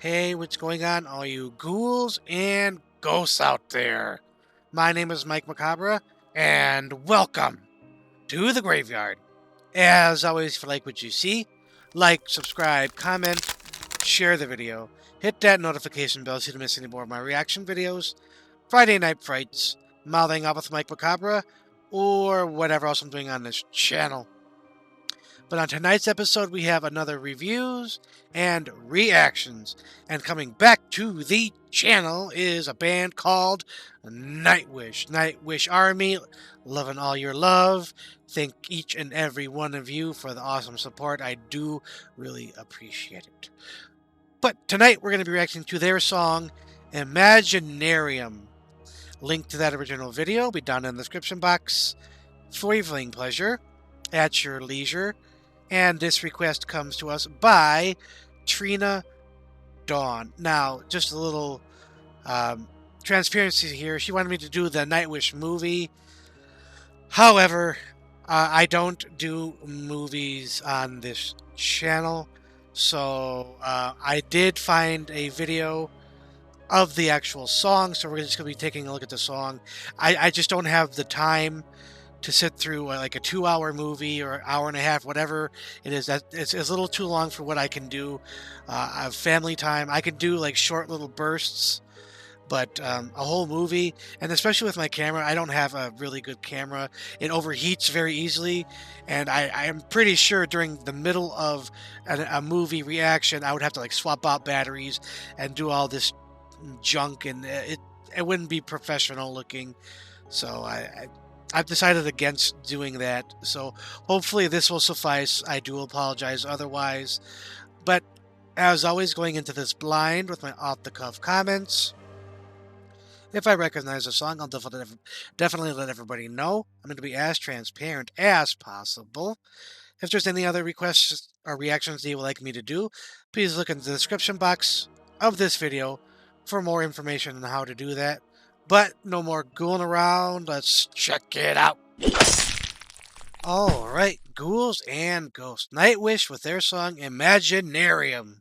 Hey, what's going on, all you ghouls and ghosts out there? My name is Mike Macabre, and welcome to the graveyard. As always, if you like what you see, like, subscribe, comment, share the video, hit that notification bell so you don't miss any more of my reaction videos, Friday Night Frights, Mouthing Up with Mike Macabre, or whatever else I'm doing on this channel. But on tonight's episode, we have another reviews and reactions. And coming back to the channel is a band called Nightwish. Nightwish Army, loving all your love. Thank each and every one of you for the awesome support. I do really appreciate it. But tonight we're going to be reacting to their song, Imaginaerum. Link to that original video will be down in the description box for your viewing pleasure at your leisure. And this request comes to us by Trina Dawn. Now, just a little transparency here. She wanted me to do the Nightwish movie. However, I don't do movies on this channel. So I did find a video of the actual song. So we're just going to be taking a look at the song. I just don't have the time to sit through like a 2-hour movie or hour and a half, whatever it is. That it's a little too long for what I can do. I have family time. I can do like short little bursts, but a whole movie, and especially with my camera, I don't have a really good camera. It overheats very easily, and I am pretty sure during the middle of a movie reaction, I would have to like swap out batteries and do all this junk, and it wouldn't be professional looking. So I've decided against doing that, so hopefully this will suffice. I do apologize otherwise. But as always, going into this blind with my off-the-cuff comments. If I recognize a song, I'll definitely let everybody know. I'm going to be as transparent as possible. If there's any other requests or reactions that you would like me to do, please look in the description box of this video for more information on how to do that. But no more ghouling around, let's check it out. Alright, ghouls and ghosts. Nightwish with their song Imaginaerum.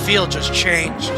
Feel just changed.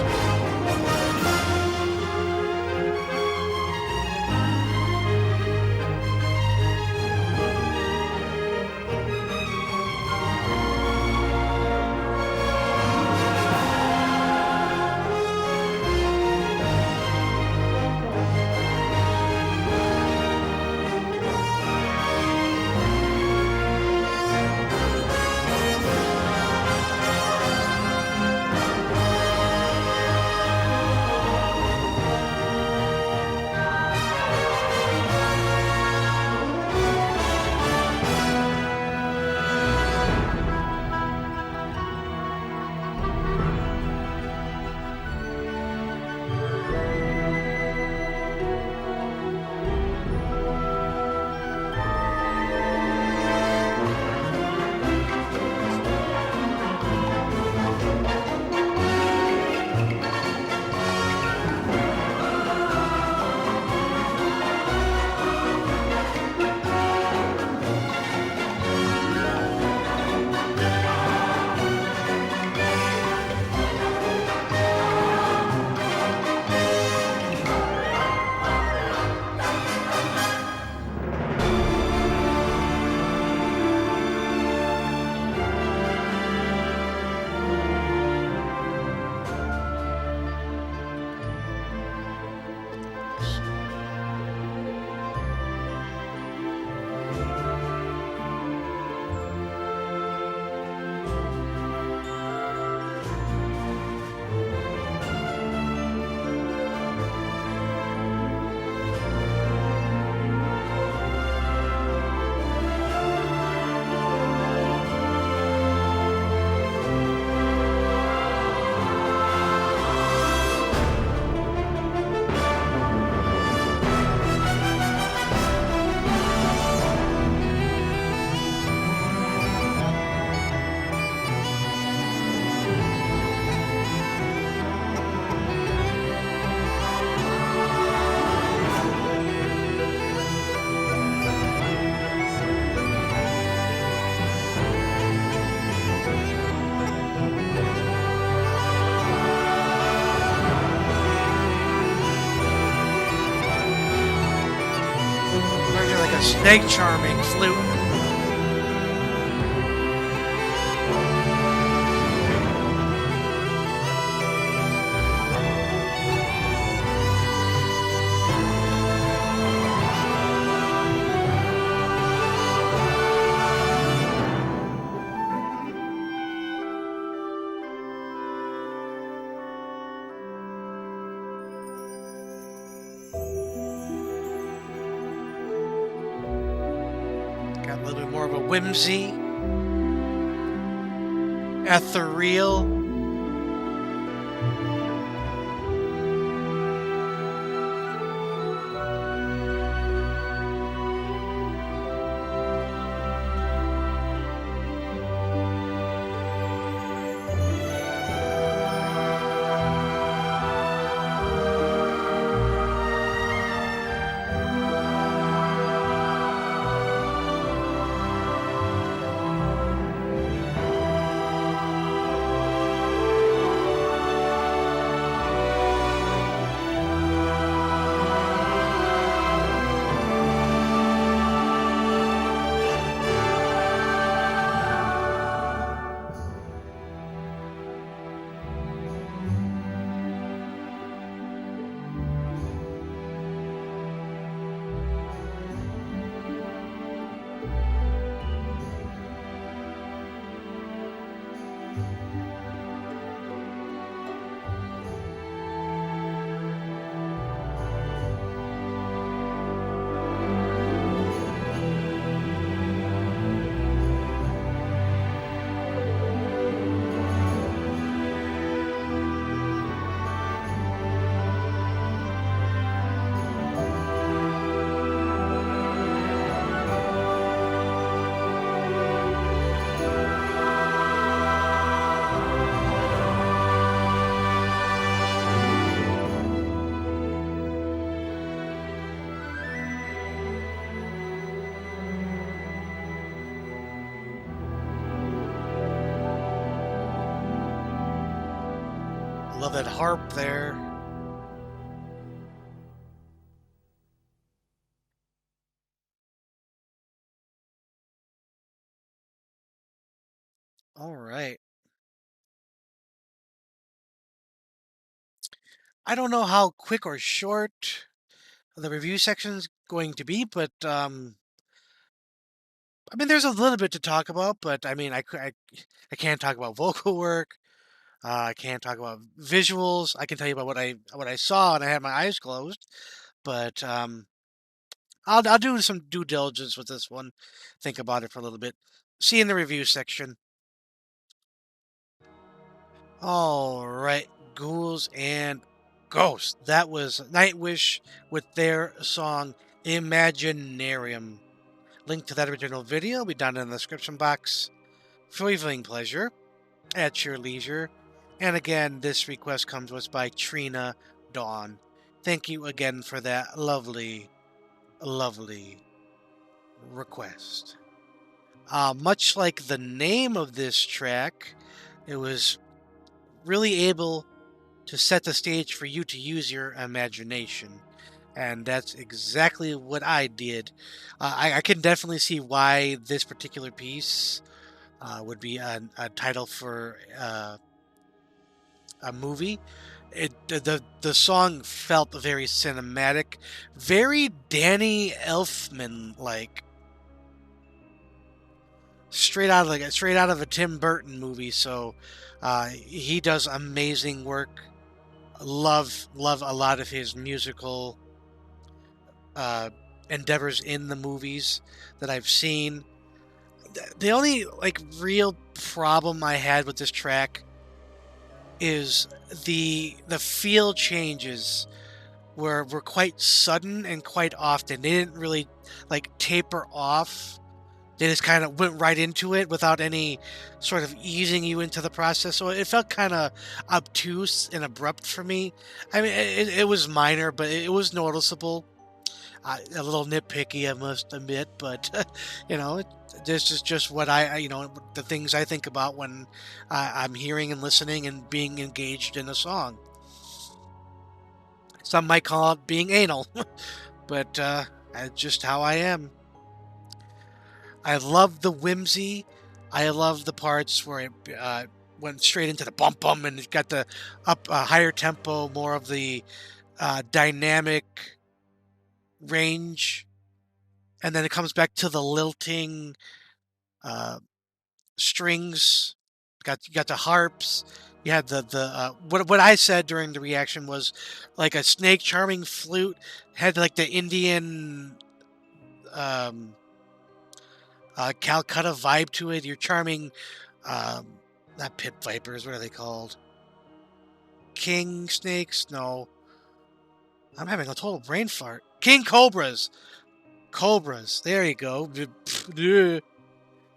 the snake charming flute. Got a little bit more of a whimsy, ethereal. Love that harp there. All right. I don't know how quick or short the review section's going to be, but I mean, there's a little bit to talk about. But I mean, I can't talk about vocal work. I can't talk about visuals. I can tell you about what I saw, and I had my eyes closed. But I'll do some due diligence with this one. Think about it for a little bit. See you in the review section. All right, ghouls and ghosts. That was Nightwish with their song Imaginaerum. Link to that original video will be down in the description box for your viewing pleasure at your leisure. And again, this request comes to us by Trina Dawn. Thank you again for that lovely, lovely request. Much like the name of this track, it was really able to set the stage for you to use your imagination. And that's exactly what I did. I can definitely see why this particular piece would be a title for a movie. The song felt very cinematic, very Danny Elfman like, straight out of a Tim Burton movie. So he does amazing work. Love a lot of his musical endeavors in the movies that I've seen. The only like real problem I had with this track is the feel changes were quite sudden and quite often. They didn't really like taper off. They just kind of went right into it without any sort of easing you into the process. So it felt kind of obtuse and abrupt for me. I mean, it was minor, but it was noticeable. A little nitpicky, I must admit, but this is just what the things I think about when I'm hearing and listening and being engaged in a song. Some might call it being anal, but that's just how I am. I love the whimsy. I love the parts where it went straight into the bump bum and it got the up higher tempo, more of the dynamic range, and then it comes back to the lilting uh, strings. You got the harps. You had the what I said during the reaction was like a snake charming flute had like the Indian um, Calcutta vibe to it. You're charming, um, not pit vipers. What are they called? King snakes? No, I'm having a total brain fart. King cobras. Cobras. There you go.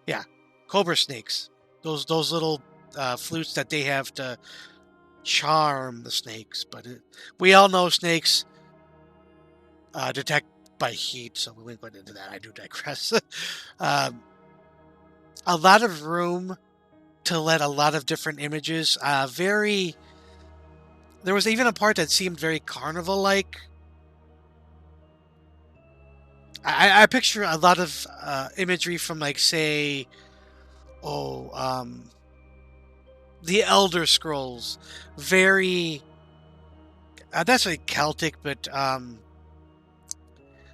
Yeah, cobra snakes. Those little flutes that they have to charm the snakes. But we all know snakes detect by heat, so we won't go into that. I do digress. um, a lot of room to let a lot of different images. Very. There was even a part that seemed very carnival-like. I picture a lot of imagery from, like, say, oh, the Elder Scrolls. Very. That's like Celtic, but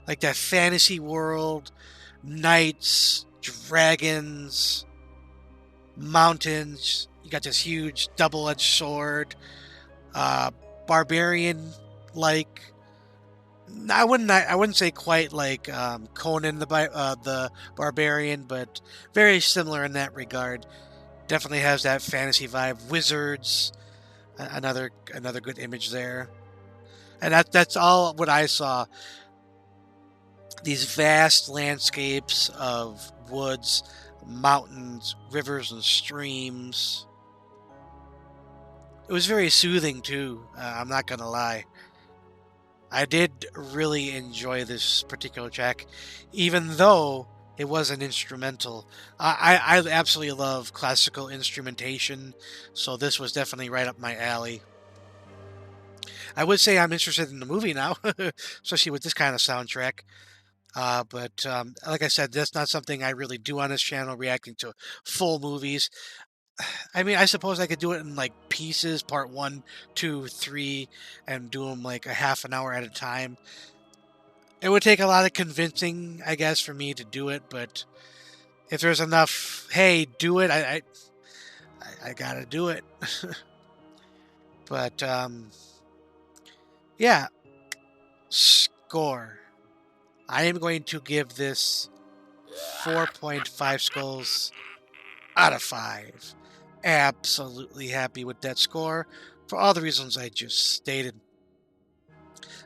like that fantasy world, knights, dragons, mountains. You got this huge double-edged sword, uh, barbarian like. I wouldn't say quite like Conan the Barbarian, but very similar in that regard. Definitely has that fantasy vibe. Wizards, another good image there, and that's all what I saw. These vast landscapes of woods, mountains, rivers, and streams. It was very soothing too. I'm not gonna lie. I did really enjoy this particular track, even though it was an instrumental. I absolutely love classical instrumentation, so this was definitely right up my alley. I would say I'm interested in the movie now, especially with this kind of soundtrack. But like I said, that's not something I really do on this channel, reacting to full movies. I mean, I suppose I could do it in like pieces, part one, two, three, and do them like a half an hour at a time. It would take a lot of convincing, I guess, for me to do it. But if there's enough, hey, do it, I gotta do it. But yeah, score. I am going to give this 4.5 skulls out of 5. Absolutely happy with that score for all the reasons I just stated.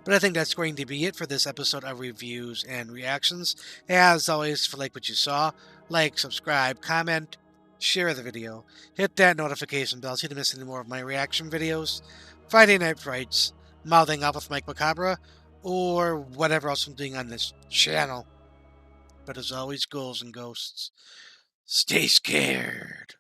But I think that's going to be it for this episode of reviews and reactions. As always, if you like what you saw, like, subscribe, comment, share the video, hit that notification bell so you don't miss any more of my reaction videos, Friday Night Frights, Mouthing Up with Mike Macabre, or whatever else I'm doing on this channel. But as always, ghouls and ghosts, stay scared.